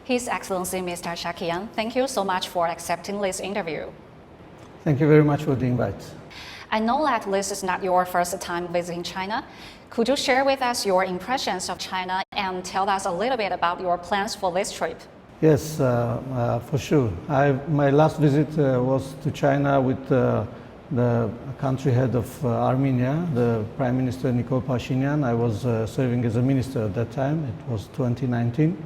His Excellency Mr. Arshakyan, thank you so much for accepting this interview. Thank you very much for the invite. I know that this is not your first time visiting China. Could you share with us your impressions of China and tell us a little bit about your plans for this trip? Yes, for sure. My last visit was to China with the country head of Armenia, the Prime Minister Nikol Pashinyan. I was serving as a minister at that time. It was 2019.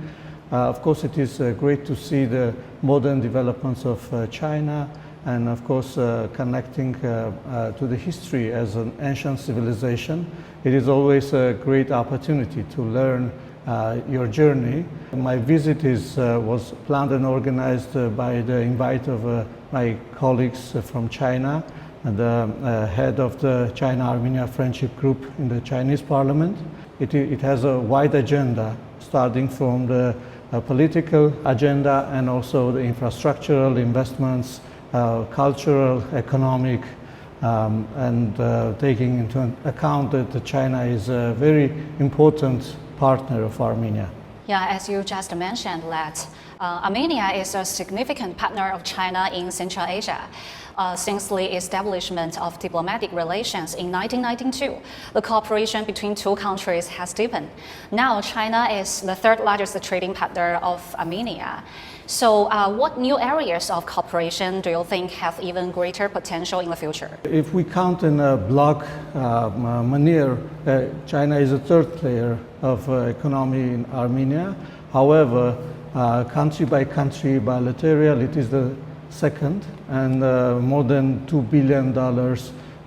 Of course, it is great to see the modern developments of China and, of course, connecting to the history as an ancient civilization. It is always a great opportunity to learn your journey. My visit was planned and organized by the invite of my colleagues from China, the head of the China-Armenia Friendship Group in the Chinese Parliament. It has a wide agenda, starting from the political agenda and also the infrastructural investments, cultural, economic, and taking into account that China is a very important partner of Armenia. Yeah, as you just mentioned, that Armenia is a significant partner of China in Central Asia. Since the establishment of diplomatic relations in 1992, the cooperation between two countries has deepened. Now, China is the third largest trading partner of Armenia. So, what new areas of cooperation do you think have even greater potential in the future? If we count in a block manner, China is a third player of economy in Armenia. However, country by country, bilateral, it is the second, and more than $2 billion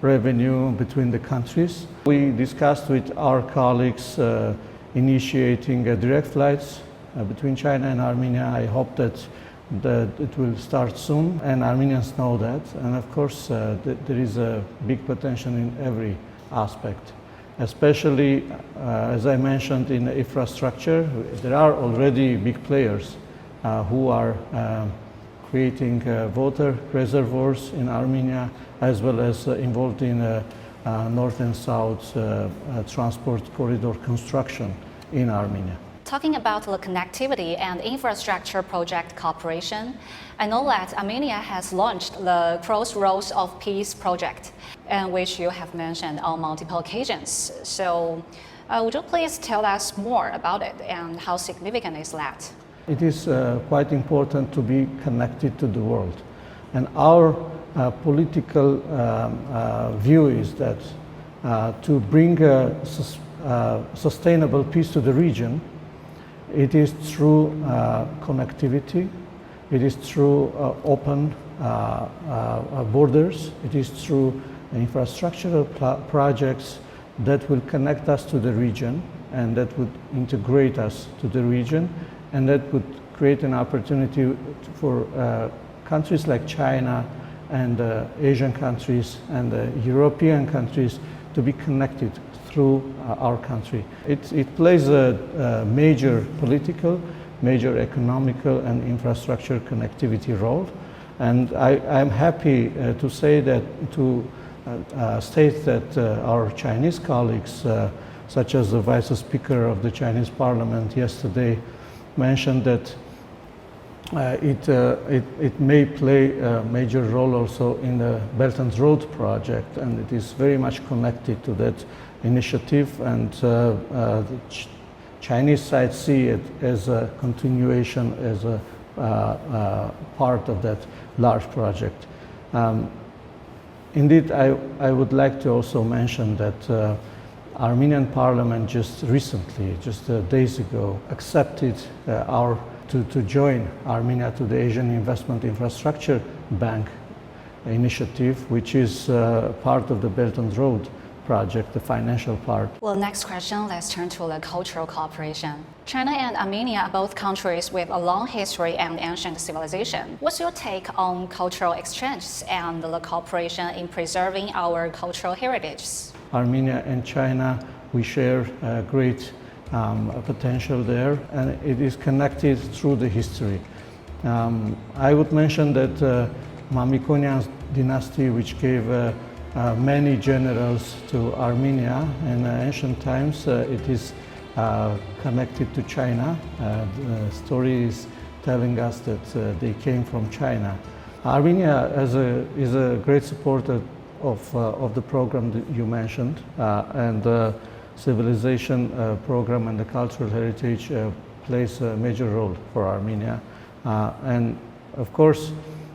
revenue between the countries. We discussed with our colleagues initiating direct flights between China and Armenia. I hope that it will start soon, and Armenians know that. And of course, there is a big potential in every aspect, especially, as I mentioned, in infrastructure. There are already big players who are creating water reservoirs in Armenia, as well as involved in north and south transport corridor construction in Armenia. Talking about the connectivity and infrastructure project cooperation, I know that Armenia has launched the Crossroads of Peace project, which you have mentioned on multiple occasions. So, would you please tell us more about it and how significant is that? It is quite important to be connected to the world. And our political view is that to bring sustainable peace to the region, it is through connectivity, it is through open borders, it is through infrastructural projects that will connect us to the region and that would integrate us to the region, and that would create an opportunity for countries like China and Asian countries and European countries to be connected through our country. It plays a major political, major economical and infrastructure connectivity role. And I'm happy to say that, to state that our Chinese colleagues, such as the Vice Speaker of the Chinese Parliament yesterday, mentioned that it may play a major role also in the Belt and Road project, and it is very much connected to that initiative, and the Chinese side see it as a continuation, as a part of that large project. Indeed, I would like to also mention that Armenian Parliament just recently, just days ago, accepted to join Armenia to the Asian Investment Infrastructure Bank initiative, which is part of the Belt and Road project, the financial part. Well, next question, let's turn to the cultural cooperation. China and Armenia are both countries with a long history and ancient civilization. What's your take on cultural exchanges and the cooperation in preserving our cultural heritage? Armenia and China, we share great potential there, and it is connected through the history. I would mention that Mamikonian dynasty, which gave many generals to Armenia in ancient times, it is connected to China. The story is telling us that they came from China. Armenia is a great supporter of the program that you mentioned, and the civilization program and the cultural heritage plays a major role for Armenia. And of course,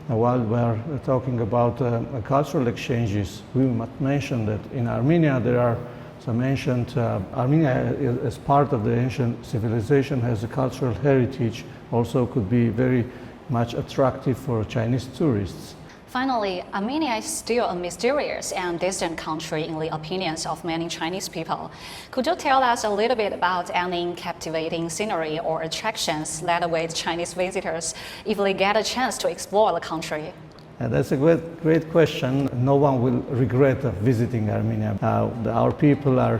while we are talking about cultural exchanges, we must mention that in Armenia there are some ancient, Armenia as part of the ancient civilization has a cultural heritage, also could be very much attractive for Chinese tourists. Finally, Armenia is still a mysterious and distant country in the opinions of many Chinese people. Could you tell us a little bit about any captivating scenery or attractions that await Chinese visitors if they get a chance to explore the country? That's a great question. No one will regret visiting Armenia. Our people are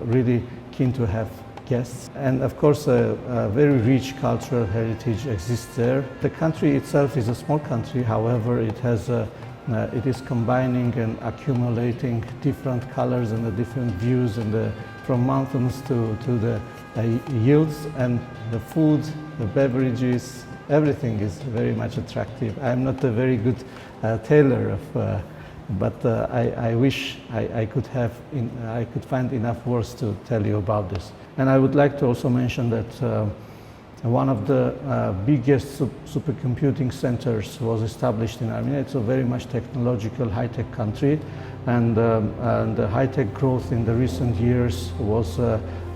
really keen to have guests, and of course a very rich cultural heritage exists there. The country itself is a small country, however it is combining and accumulating different colors and the different views, and from mountains to the hills, and the food, the beverages, everything is very much attractive. I'm not a very good tailor but I wish I could find enough words to tell you about this. And I would like to also mention that one of the biggest supercomputing centers was established in Armenia. It's a very much technological, high-tech country, and the high-tech growth in the recent years was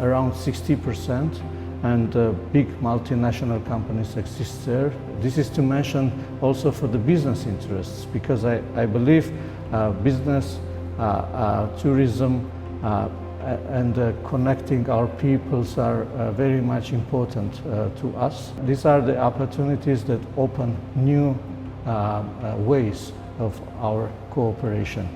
around 60%, and big multinational companies exist there. This is to mention also for the business interests, because I believe business, tourism, and connecting our peoples are very much important to us. These are the opportunities that open new ways of our cooperation.